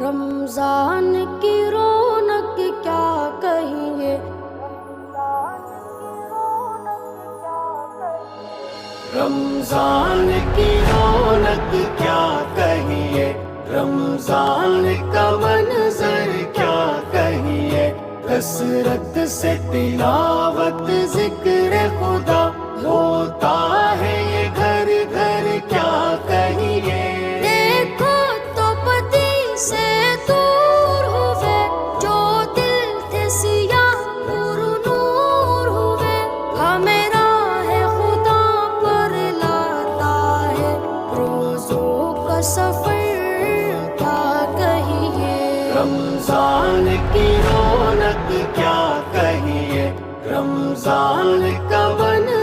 رمضان کی رونق کیا کہیں رمضان کی رونق کیا کہیے، رمضان کا منظر کیا کہیے، کثرت سے تلاوت ذکر خدا ہوتا ہے یہ گھر گھر کیا کہیے۔ دیکھو تو بدی سے دور ہوئے، جو دل تھے سیاہ نور نور ہوئے، ہمیں راہ خدا پر لاتا ہے روزوں کا سفر کیا کہیے۔ رمضان کی رونق کیا کہیے، رمضان کا منظر